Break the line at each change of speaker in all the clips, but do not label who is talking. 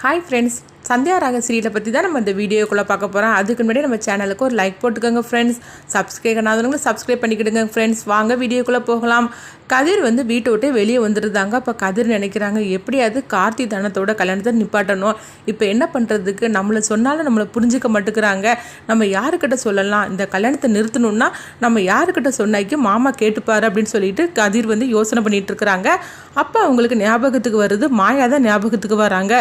Hi friends, Sandhya ராக சீரியலை பற்றி தான் நம்ம இந்த வீடியோக்குள்ளே பார்க்க போகிறோம். அதுக்கு முன்னாடி நம்ம சேனலுக்கு ஒரு லைக் போட்டுக்கோங்க ஃப்ரெண்ட்ஸ். சப்ஸ்கிரைப் பண்ணாதவங்க சப்ஸ்கிரைப் பண்ணிக்கிடுங்க ஃப்ரெண்ட்ஸ். வாங்க வீடியோக்குள்ளே போகலாம். கதிர் வீட்டை விட்டு வெளியே வந்துருந்தாங்க. அப்போ கதிர் நினைக்கிறாங்க, எப்படியாவது கார்த்தி தனத்தோட கல்யாணத்தை நிப்பாட்டணும். இப்போ என்ன பண்ணுறதுக்கு, நம்மளை சொன்னாலும் நம்மளை புரிஞ்சிக்க மாட்டேங்கிறாங்க. நம்ம யாருக்கிட்ட சொல்லலாம், இந்த கல்யாணத்தை நிறுத்தணும்னா நம்ம யாருக்கிட்ட சொன்னாக்கி மாமா கேட்டுப்பாரு அப்படின்னு சொல்லிட்டு கதிர் யோசனை பண்ணிட்டு இருக்கிறாங்க. அப்போ அவங்களுக்கு ஞாபகத்துக்கு வருது, மாயா தான் ஞாபகத்துக்கு வராங்க.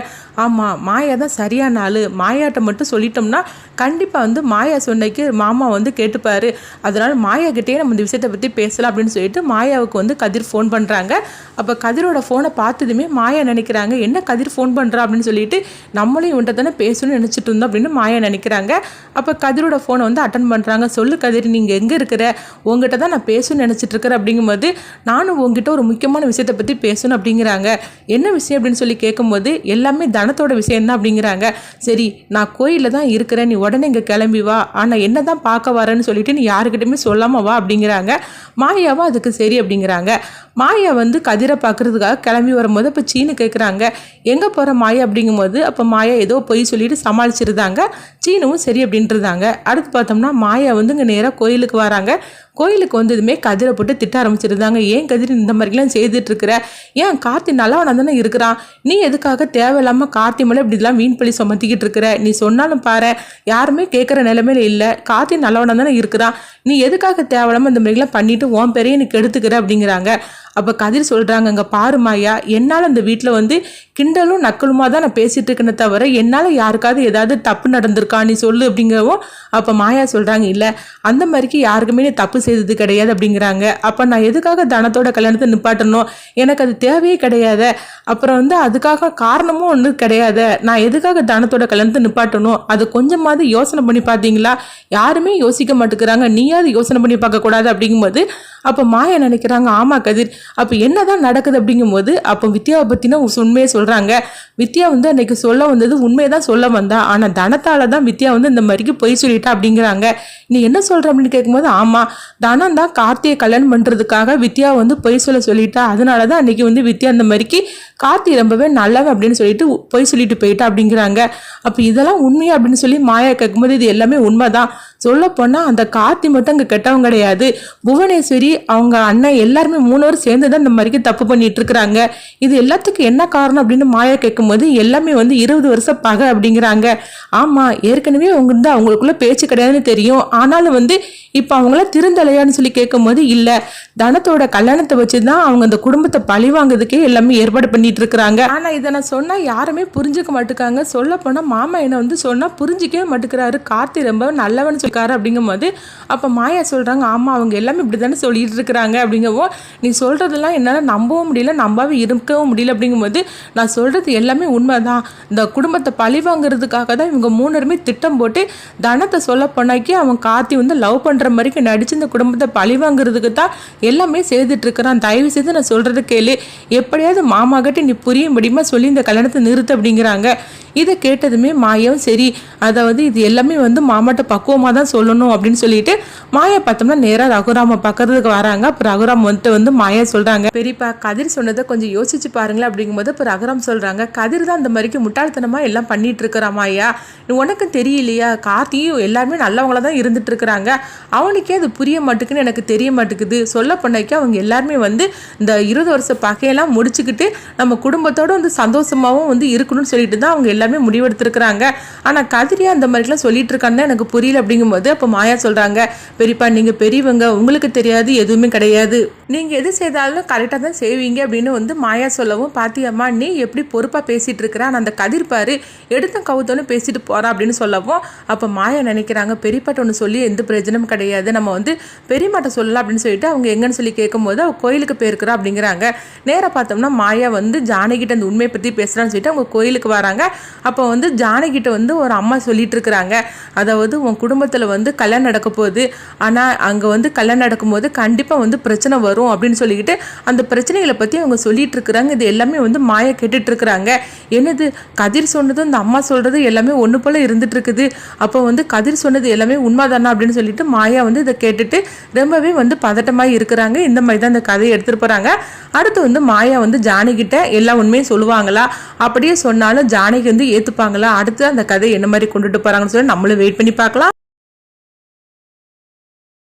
ஆமாம், மாயா தான் சரியான ஆள். மாயாட்ட மட்டும் சொல்லிட்டோம்னா கண்டிப்பாக மாயா சொன்னைக்கு மாமா கேட்டுப்பாரு. அதனால் மாயா கிட்டே நம்ம இந்த விஷயத்தை பற்றி பேசலாம் அப்படின்னு சொல்லிட்டு மாயாவுக்கு கதிர் ஃபோன் பண்ணுறாங்க. அப்போ கதிரோட ஃபோனை பார்த்ததுமே மாயா நினைக்கிறாங்க, என்ன கதிர் ஃபோன் பண்ணுறா அப்படின்னு சொல்லிட்டு நம்மளையும் இவன்ட்ட தானே பேசணும்னு நினச்சிட்டு இருந்தோம் அப்படின்னு மாயா நினைக்கிறாங்க. அப்போ கதிரோட ஃபோனை அட்டன் பண்ணுறாங்க. சொல்லு கதிர், நீங்கள் எங்கே இருக்கிற? உங்ககிட்ட தான் நான் பேசணும்னு நினச்சிட்டு இருக்கிறேன் அப்படிங்கும்போது, நானும் உங்ககிட்ட ஒரு முக்கியமான விஷயத்தை பற்றி பேசணும் அப்படிங்கிறாங்க. என்ன விஷயம் அப்படின்னு சொல்லி கேட்கும்போது, எல்லாமே தனத்தோட விஷயம் தான் அப்படிங்கிறாங்க. சரி, நான் கோயிலில் தான் இருக்கிறேன், நீ உடனே இங்கே கிளம்பி வா, ஆனால் என்ன தான் பார்க்க வரேன்னு சொல்லிட்டு நீ யாருக்கிட்டையுமே சொல்லாமல் வா அப்படிங்கிறாங்க. மாயாவா அதுக்கு சரி அப்படிங்கிறாங்க. மாயா கதிரை பார்க்கறதுக்காக கிளம்பி வரும்போது இப்போ சீனு கேட்குறாங்க, எங்கே போகிற மாயா அப்படிங்கும்போது, அப்போ மாயா ஏதோ பொய் சொல்லிட்டு சமாளிச்சிருந்தாங்க. சீனுவும் சரி அப்படின்ட்டுருந்தாங்க. அடுத்து பார்த்தோம்னா மாயா இங்கே நேராக கோயிலுக்கு வராங்க. கோயிலுக்கு வந்ததுமே கதிரை போட்டு திட்ட ஆரம்பிச்சிருந்தாங்க. ஏன் கதிர் இந்த மாதிரிலாம் செய்துட்டு இருக்கிற? ஏன் கார்த்தி நல்லவனா தானே இருக்கிறான், நீ எதுக்காக தேவையில்லாமல் கார்த்தி மேலே இப்படிலாம் வீண் பழி சுமத்திக்கிட்டு இருக்கிற? நீ சொன்னாலும் பாரு, யாருமே கேட்குற நிலைமையில இல்லை, கார்த்தி நல்லவனா தானே இருக்கிறான், நீ எதுக்காக தேவையில்லாமல் இந்த மாதிரிலாம் பண்ணிட்டு உன் பெரிய நீ கெடுத்துக்கிற அப்படிங்கிறாங்க. அப்போ கதிர் சொல்கிறாங்க, அங்கே பாரு மாயா, என்னால் அந்த வீட்டில் கிண்டலும் நக்கலுமா தான் நான் பேசிகிட்டு இருக்கேன்னு தவிர என்னால் யாருக்காவது ஏதாவது தப்பு நடந்திருக்கா நீ சொல்லு அப்படிங்கிறவும். அப்போ மாயா சொல்கிறாங்க, இல்லை அந்த மாதிரிக்கு யாருக்குமே நீ தப்பு செய்தது கிடையாது அப்படிங்கிறாங்க. அப்போ நான் எதுக்காக தனத்தோட கல்யாணத்தை நிப்பாட்டணும், எனக்கு அது தேவையே கிடையாது. அப்புறம் அதுக்காக காரணமும் ஒன்றும் கிடையாது, நான் எதுக்காக தனத்தோட கல்யாணத்தை நிப்பாட்டணும், அது கொஞ்சமாவது யோசனை பண்ணி பார்த்தீங்களா? யாருமே யோசிக்க மாட்டேங்கிறாங்க, நீயாவது யோசனை பண்ணி பார்க்கக்கூடாது அப்படிங்கும்போது அப்போ மாயா நினைக்கிறாங்க, ஆமாம் கதிர், அப்போ என்னதான் நடக்குது அப்படிங்கும்போது அப்போ வித்யாவை பற்றின உண்மையை சொல்கிறாங்க. வித்யா அன்னைக்கு சொல்ல வந்தது உண்மையை தான் சொல்ல வந்தா, ஆனால் தனத்தால் தான் வித்யா இந்த மாதிரிக்கு பொய் சொல்லிட்டா அப்படிங்கிறாங்க. நீ என்ன சொல்கிற அப்படின்னு கேட்கும்போது, ஆமாம், தனம் தான் கார்த்தியை கல்யாணம் பண்ணுறதுக்காக வித்யா பொய் சொல்லிட்டா, அதனால தான் அன்னைக்கு வித்யா அந்த மாதிரிக்கு கார்த்தி ரொம்பவே நல்லவன் அப்படின்னு சொல்லிட்டு பொய் சொல்லிட்டு போயிட்டா அப்படிங்கிறாங்க. அப்போ இதெல்லாம் உண்மையா அப்படின்னு சொல்லி மாயா கேட்கும்போது, இது எல்லாமே உண்மைதான். சொல்ல போனால் அந்த கார்த்தி மட்டும் அங்கே கெட்டவங்க கிடையாது, புவனேஸ்வரி அவங்க அண்ணன் எல்லாருமே 3 பேரும் சேர்ந்து தான் இந்த மாதிரிக்கு தப்பு பண்ணிட்டு இருக்கிறாங்க. இது எல்லாத்துக்கும் என்ன காரணம் அப்படின்னு மாயா கேட்கும்போது, எல்லாமே 20 வருஷம் பகை அப்படிங்கிறாங்க. ஆமாம், ஏற்கனவே அவங்களுக்குள்ள பேச்சு கிடையாதுன்னு தெரியும், ஆனாலும் இப்போ அவங்கள திருந்தலையான்னு சொல்லி கேட்கும்போது, இல்லை தனத்தோட கல்யாணத்தை வச்சு தான் அவங்க அந்த குடும்பத்தை பழி வாங்குறதுக்கே எல்லாமே ஏற்பாடு பண்ணிட்டு இருக்கிறாங்க. ஆனால் இதை நான் சொன்னால் யாருமே புரிஞ்சுக்க மாட்டேங்காங்க. சொல்ல போனால் மாமா என்ன சொன்னால் புரிஞ்சிக்கவே மாட்டேங்கிறாரு, கார்த்தி ரொம்ப நல்லவன்னு சொல்லிக்காரு அப்படிங்கும்போது அப்போ மாயா சொல்கிறாங்க, ஆமாம் அவங்க எல்லாமே இப்படி தானே சொல்லிட்டு இருக்கிறாங்க அப்படிங்கவும், நீ சொல்கிறதெல்லாம் என்னால் நம்பவும் முடியல, நம்பாவே இருக்கவும் முடியல அப்படிங்கும்போது, நான் சொல்கிறது எல்லாமே உண்மைதான். இந்த குடும்பத்தை பழி வாங்குறதுக்காக தான் இவங்க 3 பேருமே திட்டம் போட்டு தனத்தை சொல்ல போனாக்கி அவன் கார்த்தி லவ் பண்ணுற மாதிரிக்கு நடிச்சு இந்த குடும்பத்தை பழி வாங்குறதுக்கு தான் எல்லாமே செய்துட்டு இருக்கிறான். தயவு செய்து நான் சொல்கிறது கேளு, எப்படியாவது மாமா கிட்ட நீ புரிய முடியுமா சொல்லி இந்த கல்யாணத்தை நிறுத்து அப்படிங்கிறாங்க. இதை கேட்டதுமே மாயாவும் சரி, அதாவது இது எல்லாமே மாமாட்ட பக்குவமாக தான் சொல்லணும் அப்படின்னு சொல்லிட்டு மாயா பார்த்தோம்னா நேராக ரகுராம பார்க்கறதுக்கு வராங்க. அப்போ ரகுராம் மாயா சொல்கிறாங்க, பெரியப்பா கதிர் சொன்னதை கொஞ்சம் யோசிச்சு பாருங்களேன் அப்படிங்கும்போது இப்போ ரகுராம் சொல்கிறாங்க, கதிர் தான் அந்த மாதிரிக்கு முட்டாள்தனமாக எல்லாம் பண்ணிட்டு இருக்கிறா மாயா, உனக்கு தெரியலையா, கார்த்தியும் எல்லாருமே நல்லவங்கள தான் இருந்துட்டு இருக்கிறாங்க, அவனுக்கே அது புரிய மாட்டேங்குன்னு எனக்கு தெரிய மாட்டேங்குது. சொல்ல பண்ணாக்கி அவங்க எல்லாருமே இந்த 20 வருஷ பகையெல்லாம் முடிச்சுக்கிட்டு நம்ம குடும்பத்தோடு சந்தோஷமாகவும் இருக்கணும்னு சொல்லிட்டு தான் அவங்க எல்லாமே முடிவெடுத்திருக்கிறாங்க. ஆனால் கதிரியா அந்த மாதிரிலாம் சொல்லிட்டு இருக்கான்னு எனக்கு புரியல அப்படிங்கும்போது அப்போ மாயா சொல்கிறாங்க, பெரியப்பா நீங்கள் பெரியவங்க, உங்களுக்கு தெரியாது எதுவுமே கிடையாது, நீங்கள் எது செய்தாலும் கரெக்டாக தான் செய்வீங்க அப்படின்னு மாயா சொல்லவும், பாத்தியம்மா நீ எப்படி பொறுப்பாக பேசிகிட்டு இருக்கிறான், அந்த கதிர் பாரு எடுத்தும் கவுத்தோன்னு பேசிட்டு போகிறா அப்படின்னு சொல்லவும் அப்போ மாயா நினைக்கிறாங்க, பெரியப்பாட்ட ஒன்று சொல்லி எந்த பிரயோஜனமும் கிடையாது, நம்ம பெரியமாட்ட சொல்லலாம் அப்படின்னு சொல்லிட்டு அவங்க எங்கன்னு சொல்லி கேட்கும்போது அவள் கோயிலுக்கு போயிருக்கிறா அப்படிங்கிறாங்க. நேராக பார்த்தோம்னா மாயா ஜானகிட்ட அந்த உண்மையை பற்றி பேசுகிறான்னு சொல்லிட்டு அவங்க கோயிலுக்கு வராங்க. அப்போ ஜானகிட்ட ஒரு அம்மா சொல்லிட்டு இருக்கிறாங்க, அதாவது உன் குடும்பத்தில் கல்யாணம் நடக்க போகுது, ஆனால் அங்கே கல்யாணம் நடக்கும்போது கண்டிப்பாக பிரச்சனை வரும் அப்படின்னு சொல்லிக்கிட்டு அந்த பிரச்சனைகளை பற்றி அவங்க சொல்லிட்டு இருக்கிறாங்க. இது எல்லாமே மாயா கேட்டுட்டு இருக்கிறாங்க. என்னது கதிர் சொன்னது இந்த அம்மா சொல்கிறது எல்லாமே ஒன்று போல் இருந்துட்டு இருக்குது, அப்போ கதிர் சொன்னது எல்லாமே உண்மைதானா அப்படின்னு சொல்லிட்டு மாயா இதை கேட்டுட்டு ரொம்பவே பதட்டமாக இருக்கிறாங்க. இந்த மாதிரி தான் இந்த கதையை எடுத்துகிட்டு போகிறாங்க. அடுத்து மாயா ஜானகிட்ட எல்லா உண்மையும் சொல்லுவாங்களா, அப்படியே சொன்னாலும் ஜானகி வந்து ஏற்றுப்பாங்களா, அடுத்து அந்த கதை என்ன மாதிரி கொண்டுட்டு போகிறாங்கன்னு சொல்லி நம்மளும் வெயிட் பண்ணி பார்க்கலாம்.